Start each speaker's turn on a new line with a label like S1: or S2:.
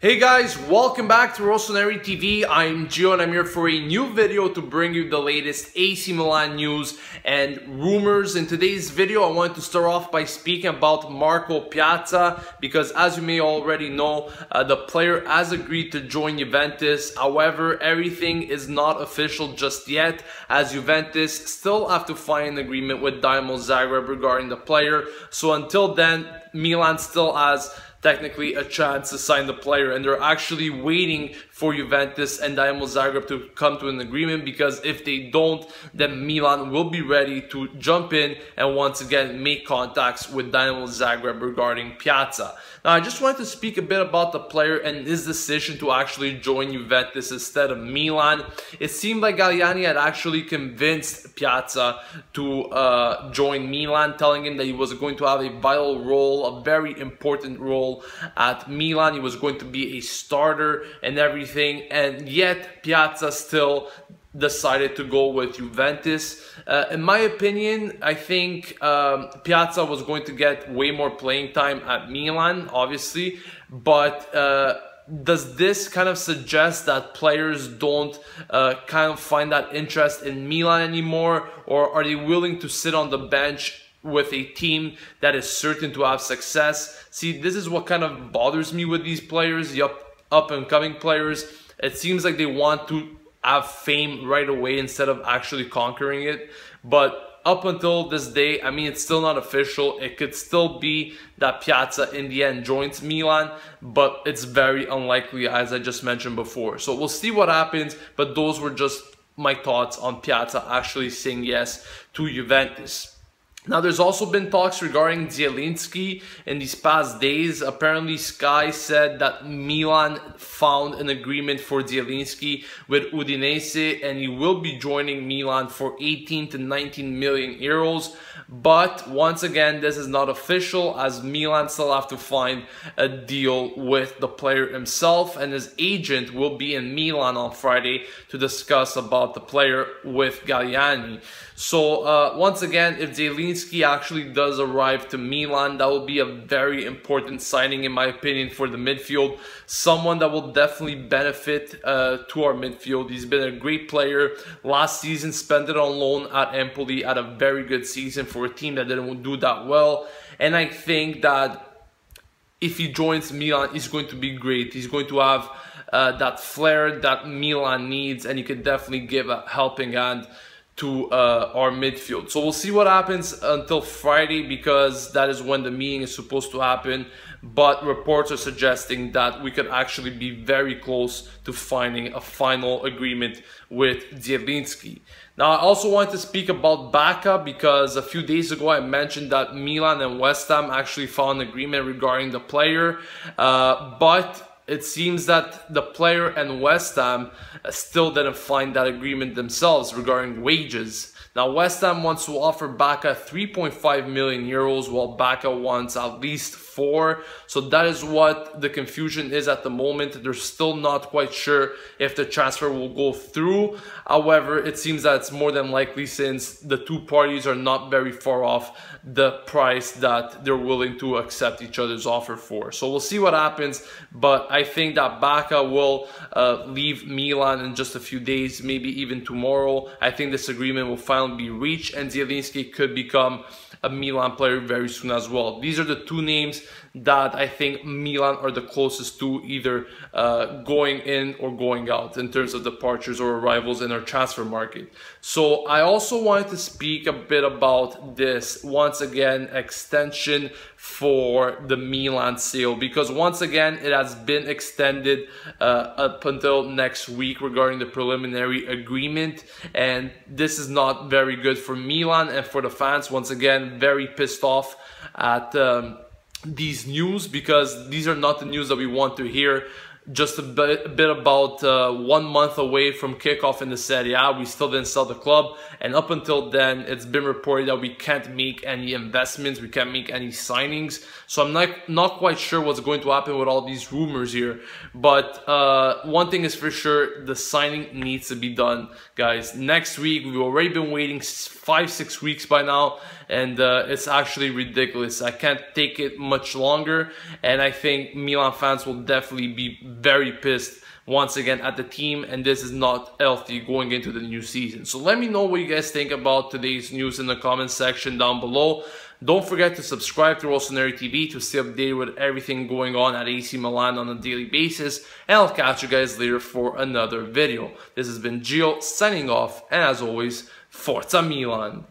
S1: Hey guys, welcome back to Rossoneri TV. I'm Gio and I'm here for a new video to bring you the latest AC Milan news and rumors. In today's video, I wanted to start off by speaking about Marco Piazza because as you may already know, the player has agreed to join Juventus. However, everything is not official just yet as Juventus still have to find an agreement with Dinamo Zagreb regarding the player. So until then, Milan still has technically a chance to sign the player, and they're actually waiting for Juventus and Dinamo Zagreb to come to an agreement, because if they don't, then Milan will be ready to jump in and once again make contacts with Dinamo Zagreb regarding Piazza. Now, I just wanted to speak a bit about the player and his decision to actually join Juventus instead of Milan. It seemed like Galliani had actually convinced Piazza to join Milan, telling him that he was going to have a vital role, a very important role at Milan. He was going to be a starter and everything, and yet Piazza still decided to go with Juventus. In my opinion, I think Piazza was going to get way more playing time at Milan, obviously, but does this kind of suggest that players don't kind of find that interest in Milan anymore, or are they willing to sit on the bench with a team that is certain to have success? See, this is what kind of bothers me with these players, the up and coming players. It seems like they want to have fame right away instead of actually conquering it. But up until this day, I mean, it's still not official. It could still be that Piazza in the end joins Milan, but it's very unlikely, as I just mentioned before. So we'll see what happens, but those were just my thoughts on Piazza actually saying yes to Juventus. Now, there's also been talks regarding Zielinski in these past days. Apparently, Sky said that Milan found an agreement for Zielinski with Udinese, and he will be joining Milan for 18 to 19 million euros. But once again, this is not official, as Milan still have to find a deal with the player himself, and his agent will be in Milan on Friday to discuss about the player with Galliani. So once again, if Zielinski actually does arrive to Milan, that will be a very important signing, in my opinion, for the midfield. Someone that will definitely benefit to our midfield. He's been a great player. Last season, spent it on loan at Empoli, had a very good season for a team that didn't do that well. And I think that if he joins Milan, he's going to be great. He's going to have that flair that Milan needs, and he can definitely give a helping hand to our midfield. So we'll see what happens until Friday, because that is when the meeting is supposed to happen. But reports are suggesting that we could actually be very close to finding a final agreement with Zielinski. Now, I also wanted to speak about Bacca, because a few days ago I mentioned that Milan and West Ham actually found an agreement regarding the player, but it seems that the player and West Ham still didn't find that agreement themselves regarding wages. Now, West Ham wants to offer Bacca 3.5 million euros, while Bacca wants at least 4. So that is what the confusion is at the moment. They're still not quite sure if the transfer will go through. However, it seems that it's more than likely, since the two parties are not very far off the price that they're willing to accept each other's offer for. So we'll see what happens, but I think that Bacca will leave Milan in just a few days, maybe even tomorrow. I think this agreement will finally be reached, and Zielinski could become a Milan player very soon as well. These are the two names that I think Milan are the closest to either going in or going out in terms of departures or arrivals in our transfer market. So I also wanted to speak a bit about this, once again, extension for the Milan sale, because once again it has been extended up until next week regarding the preliminary agreement, and this is not very good for Milan and for the fans. Once again, very pissed off at these news, because these are not the news that we want to hear. just a bit about 1 month away from kickoff in the Serie A. We still didn't sell the club, and up until then, it's been reported that we can't make any investments, we can't make any signings. So I'm not quite sure what's going to happen with all these rumors here. But one thing is for sure, the signing needs to be done, guys. Next week, we've already been waiting 5-6 weeks by now, and it's actually ridiculous. I can't take it much longer, and I think Milan fans will definitely be very pissed once again at the team, and this is not healthy going into the new season. So let me know what you guys think about today's news in the comment section down below. Don't forget to subscribe to Rossoneri TV to stay updated with everything going on at AC Milan on a daily basis, and I'll catch you guys later for another video. This has been Gio signing off, and as always, Forza Milan!